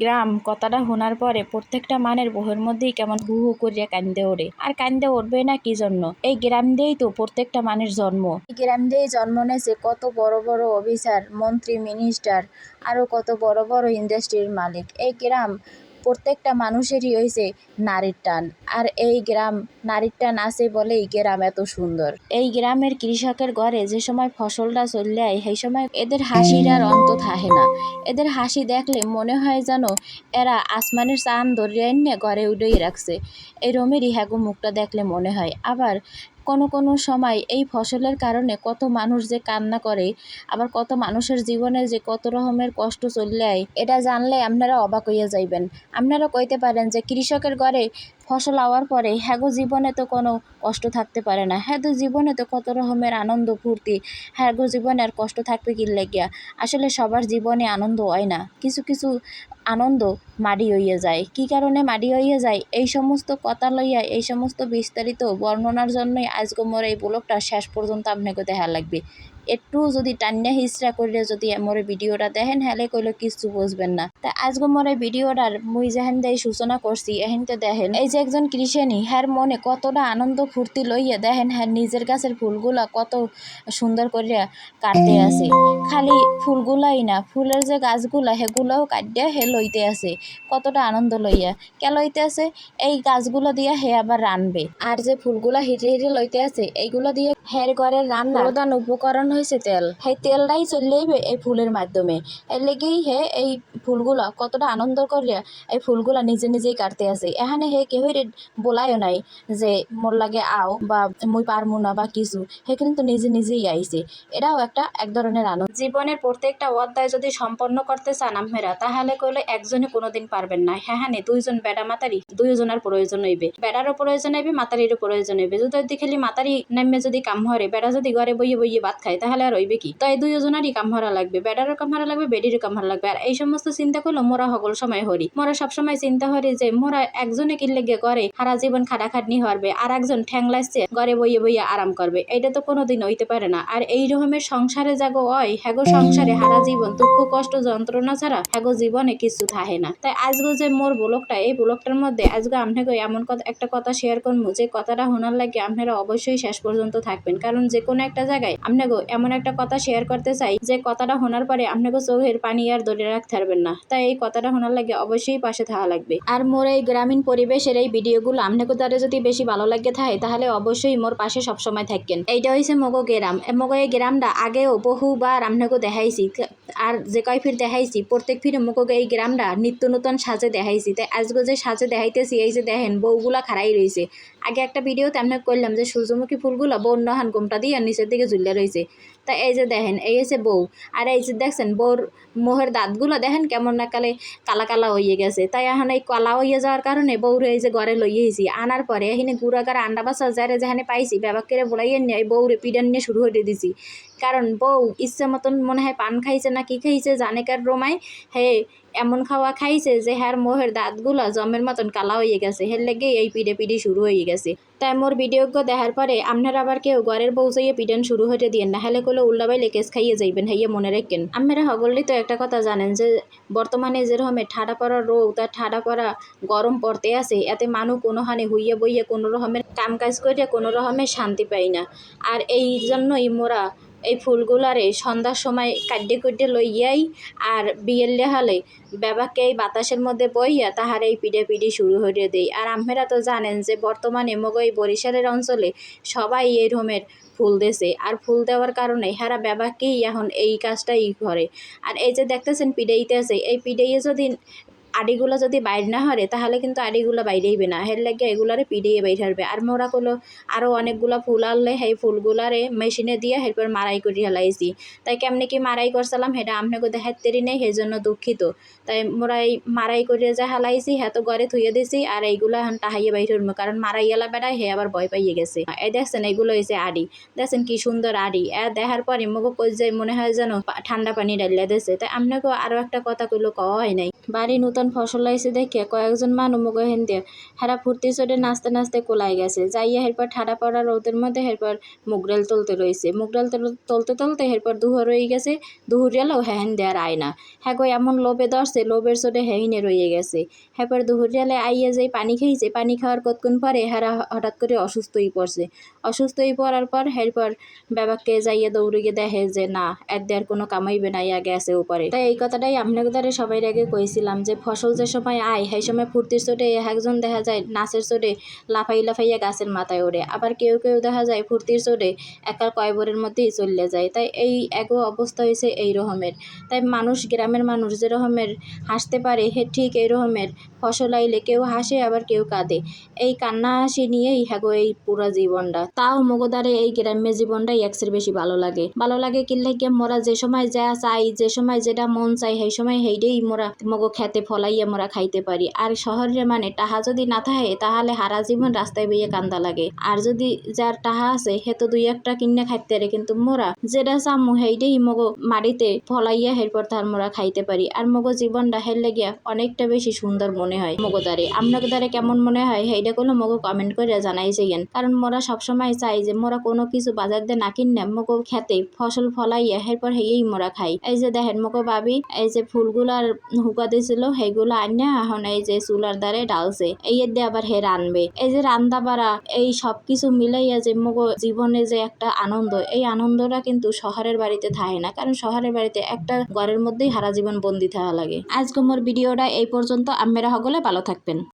গ্রাম কথাটা শোনার পরে প্রত্যেকটা মানের বউয়ের মধ্যেই কেমন হু হু করিয়া কান্দে ওঠে। আর কান্দে উঠবে না কি জন্য? এই গ্রাম দিয়েই তো প্রত্যেকটা মানের জন্ম। এই গ্রাম দিয়েই জন্ম নেছে কত বড় বড় অফিসার, মন্ত্রী, মিনিস্টার, আরো কত বড় বড় ইন্ডাস্ট্রির মালিক। এই গ্রাম প্রত্যেকটা মানুষেরই হয়েছে নারীর টান। আর এই গ্রাম নারীর টান আছে বলেই গ্রাম এত সুন্দর। এই গ্রামের কৃষকের ঘরে যে সময় ফসলটা চলে আয় সেই সময় এদের হাসির আর অন্ত থাকে না। এদের হাসি দেখলে মনে হয় যেন এরা আসমানের চাঁদ ধরিয়ে এনে ঘরে উড়িয়ে রাখছে। এই রমেরই হ্যাগো মুখটা দেখলে মনে হয়। আবার কোনো কোনো সময় এই ফসলের কারণে কত মানুষ যে কান্না করে, আবার কত মানুষের জীবনে যে কত রকমের কষ্ট চলে আয়, এটা জানলে আপনারা অবাক হইয়া যাইবেন। আপনারা কইতে পারেন যে কৃষকের ঘরে ফসল হওয়ার পরে হ্যাগো জীবনে তো কোনো কষ্ট থাকতে পারে না, হ্যাঁ তো জীবনে তো কত রকমের আনন্দ ফুর্তি, হ্যাগো জীবনে আর কষ্ট থাকবে কি লাগিয়া? আসলে সবার জীবনে আনন্দ হয় না, কিছু কিছু আনন্দ মাড়ি হইয়া যায়। কি কারণে মাড়ি হইয়া যায় এই সমস্ত কথা লইয়া, এই সমস্ত বিস্তারিত বর্ণনার জন্যই আজকে মোর এই ব্লগটা শেষ পর্যন্ত আপনাকে দেখা লাগবে। একটু যদি টান্না হিসরা করে যদি মোর ভিডিওটা দেখেন হলে কইলে কিছু বুঝবেন না। তা আজকে মোর এই ভিডিওটার মুই যেহেন দেয় সূচনা করছি এহেনতে দেখেন এই যে একজন কৃষানি হ্যার মনে কতটা আনন্দ ফুর্তি লইয়া দেখেন হ্যাঁ নিজের গাছের ফুলগুলা কত সুন্দর করিয়া কাটতে আছে। খালি ফুলগুলাই না, ফুলের যে গাছগুলা সেগুলাও কাটিয়া হে লইতে আছে কতটা আনন্দ লইয়া। কে লইতে আছে? এই গাছগুলো দিয়া হে আবার রানবে। আর যে ফুলগুলা হিটে হিটে লইতে আছে এইগুলো দিয়ে হের ঘরের রান্নার প্রধান উপকরণ হয়েছে তেল। সেই তেলটাই চললেইবে এই ফুলের মাধ্যমে। এর লেগেই হে এই ফুলগুলা কতটা আনন্দ করিয়া এই ফুলগুলা নিজে নিজেই কাটতে আছে। এখানে হে কেউ বলাইও নাই যে মোর লাগে আও বা মুই পারমু না বা কিছু, হে কিন্তু নিজে নিজেই আইছে। এটাও একটা এক ধরনের আনন্দ। জীবনের প্রত্যেকটা অধ্যায় যদি সম্পন্ন করতে চান আপনারা তাহলে কইলে একজনে কোনোদিন পারবেন না। হ্যাঁ হ্যাঁ দুইজন বেড়া মাতারি দুইজনের প্রয়োজন হইবে, বেড়ারও প্রয়োজন হইবে, মাতারিরও প্রয়োজন হইবে। যদি খালি মাতারি নামে যদি কাম হরে, বেড়া যদি ঘরে বইয়ে বইয়ে ভাত খায় তাহলে আর হইবে কি? তো এই দুইজনেরই কাম হরা লাগবে, বেড়ারও কাম হরা লাগবে, বেডিরও কাম হরা লাগবে। আর এই সমস্ত চিন্তা করলো মোরা সকল সময় হরি। মোরা সবসময় চিন্তা হরি যে মোরা একজনে কিনলে গিয়ে করে সারা জীবন খাটাখাটনি হরবে, আর একজন ঠ্যাং লাগছে ঘরে বইয়ে বইয়ে আরাম করবে। এটা তো কোনোদিন হইতে পারে না। আর এই রকমের সংসারে যাগো হয় হ্যাগো সংসারে হারা জীবন দুঃখ কষ্ট যন্ত্রণা ছাড়া হ্যাগো জীবনে কিছু থাকে না। তাই আজকে যে মোর ব্লগটা, এই ব্লগটার মধ্যে আজকে আপনাকে এমন একটা কথা শেয়ার করবো যে কথাটা শোনার লাগে আপনারা অবশ্যই শেষ পর্যন্ত থাকবেন। কারণ যে কোনো একটা জায়গায় আপনাকে এমন একটা কথা শেয়ার করতে চাই যে কথাটা শোনার পরে আপনাকে চোখের পানি আর ধরে রাখতে পারবেন না। তাই এই কথাটা শোনার লাগে অবশ্যই পাশে থাকা লাগবে। আর মোর এই গ্রামীণ পরিবেশের এই ভিডিওগুলো আপনাকে দ্বারা যদি বেশি ভালো লাগে থাকে তাহলে অবশ্যই মোর পাশে সবসময় থাকেন। এইটা হয়েছে মগো গ্রাম। মগো এই গ্রামটা আগেও বহুবার আপনাকে দেখাইছি, আর যে কয় ফির দেখাইছি প্রত্যেক ফিরে মগো এই গ্রামটা নিত্য নতুন সাজে দেখাইছি। তাই আজকে যে সাজে দেখাইতেছি এই যে দেখেন বউগুলা খাড়াই রয়েছে। আগে একটা ভিডিওতে আপনাকে করলাম যে সূর্যমুখী ফুলগুলো বউ নহান গোমটা দিয়ে নিচের দিকে ঝুলে রয়েছে। তা এই যে দেখেন এই হচ্ছে বউ। আর এই যে দেখছেন বউর মোহের দাঁতগুলো দেখেন কেমন না কালে কালা কালা হয়ে গেছে। তাই এখন এই কলা হয়ে যাওয়ার কারণে বউরে এই যে ঘরে লইয়েছি। আনার পরে এখানে গুড়াগার আন্ডা বাসা যারে যেখানে পাইছি ব্যবাকেরে বলাইয়ে নিয়ে এই বউরে পিডান নিয়ে শুরু হয়ে দিছি। কারণ বউ ইচ্ছে মতন মনে হয় পান খাইছে না কি খাইছে জানে কার রোমায়, হে এমন খাওয়া খাইছে যে হ্যার মোহের দাঁতগুলা জমের মতন কালা হয়ে গেছে। হের লেগে এই পিড়ে পিড়ি শুরু হয়ে গেছে। তাই মোর ভিডিওকে দেখার পরে আপনারা আবার কেউ ঘরের বউ যাইয়ে পিডান শুরু হতে দিয়েন না, হলে করলে উল্লাবাই লেকেস খাইয়ে যাইবেন, হাইয়ে মনে রাখেন। আপনারা সকলেই তো একটা কথা জানেন যে বর্তমানে যেরকমের ঠাডা পড়া রোগ, তার ঠাডা পড়া গরম পড়তে আছে, এতে মানুষ কোনোখানে হইয়ে বইয়ে কোনো রকমের কাম কাজ করে কোনো রকমের শান্তি পাই না। আর এই জন্যই মোরা এই ফুলগুলারে সন্ধ্যার সময় কাড্ডে কুড্ডে লইয়াই আর বিয়ের লেহালে বেবাকে এই বাতাসের মধ্যে বইয়া তাহার এই পিডে পিডি শুরু হয়ে দেই। আর আপনারা তো জানেন যে বর্তমানে মগো এই বরিশালের অঞ্চলে সবাই এই রকমের ফুল দেছে। আর ফুল দেওয়ার কারণে হারা বেবাকেই এখন এই কাজটাই করে। আর এই যে দেখতেছেন পিডাইতে আছে, এই পিডাইয়ে যদি আড়িগুলো যদি বাইর না হরে তাহলে কিন্তু আড়িগুলো বাইরেইবে না, হের লাগে এগুলারে পিডিয়ে বাইর হারবে। আর মোরা করলো আরও অনেকগুলা ফুল আনলে সেই ফুলগুলারে মেশিনে দিয়ে এরপর মারাই করে হেলাইছি। তাই কেমনি কি মারাই করছিলাম সেটা আপনাকে দেখাতেরি নেই, সেই জন্য দুঃখিত। তাই মোরা এই মারাই করে যা হেলাইছি হ্যাঁ তো ঘরে থুয়ে দিছি। আর এইগুলো এখন টাহাইয়ে বাইর হরবো, কারণ মারাই এলা বেড়ায় হে আবার ভয় পাইয়ে গেছে। এই দেখছেন এইগুলো হয়েছে আড়ি, দেখছেন কি সুন্দর আড়ি। দেখার পরে মগো কই যায় মনে হয় যেন ঠান্ডা পানি ডালিয়া দিয়েছে। তাই আপনাকেও আরও একটা কথা কইলো কওয়া হয় নাই, বাড়ি নতুন নতুন ফসল আইছে দেখে কয়েকজন মানুষ মুখ হেন দিয়ে হেরা ফুর্তি চড়ে নাচতে নাচতে কোলাই গেছে, যাইয়া এরপর ঠাডা পড়া রোদের মধ্যে এরপর মুগডাল তুলতে রয়েছে। মুগডাল তুলতে তুলতে এরপর দুহর রয়ে গেছে, দুহুর গেলেও হ্যান দেয়ার আয় না। হ্যাঁ গো এমন লোভে ধরছে, লোভের চোটে হেইনে রয়ে গেছে। এরপর দুহুর গেলে আইয়া যেই পানি খেয়েছে, পানি খাওয়ার কতক্ষণ পরে হেরা হঠাৎ করে অসুস্থ হয়ে পড়ছে। অসুস্থ হয়ে পড়ার পর এরপর বাবাকে যাইয়া দৌড়ে গিয়ে দেখে যে না এর দেয়ার কোনো কামাইবে না, ইয়া গেছে উপরে। তাই এই কথাটাই আপনাদের সবাই আগে কইছিলাম যে ফসল যে সময় আয় সেই সময় ফুর্তির চোটে একজন দেখা যায় নাচের চোটে লাফাইয়া গাছের মাথায় ওড়ে, আবার কেউ কেউ দেখা যায় ফুর্তির চোটে একা কয়বরের মধ্যেই চলে যায়। তাই এই এক অবস্থা হয়েছে এই রকমের। তাই মানুষ, গ্রামের মানুষ যে রকমের হাসতে পারে ঠিক এই রকমের ফসল আইলে কেউ হাসে আবার কেউ কাঁদে। এই কান্না হাসি নিয়েই হ্যাগো এই পুরা জীবনটা। তাও মগদারে এই গ্রাম্য জীবনটাই একসের বেশি ভালো লাগে কিনলে গিয়ে মোরা যে সময় যা চাই, যে সময় যেটা মন চাই সেই সময় সেইটাই মোরা মগো খেতে ফলাইয়া মোরা খাইতে পারি। আর শহরের মানে টাহা যদি না থাকে তাহলে হারা জীবন রাস্তায় বইয়ে কান্দা লাগে। আর যদি যার টাহা আছে হে তো দুই একটা কিনে খাইতে পারে, কিন্তু মোরা যেটা চামু সেইটাই মগো মাড়িতে ফলাইয়া এরপর তার মোরা খাইতে পারি। আর মগো জীবনটা হের লেগিয়া অনেকটা বেশি সুন্দর মনে হয় মগো দ্বারে। আপনাদের দ্বারে কেমন মনে হয় সেইটা কোনো মগো কমেন্ট করে জানাই যাইয়েন। কারণ মোরা সবসময় চাই যে মোরা কোনো কিছু বাজার দিয়ে না কিনে মগো খেতে ফসল ফলাইয়া এরপর হেই মোরা খাই। এই যে দেখেন মগো ভাবি এই যে ফুলগুলার হুকা দিছিল সেইগুলো আইনা এখন এই যে চুলার দ্বারে ডালছে, এই দিয়ে আবার হে রানবে। এই যে রান্দা বাড়া এই সবকিছু মিলাইয়া যে মগো জীবনে যে একটা আনন্দ, এই আনন্দটা কিন্তু শহরের বাড়িতে থাকে না। কারণ শহরের বাড়িতে একটা ঘরের মধ্যেই সারা জীবন বন্দি থাকা লাগে। আজকে মোর ভিডিওটা এই পর্যন্ত। আপনারা সকলে ভালো থাকবেন।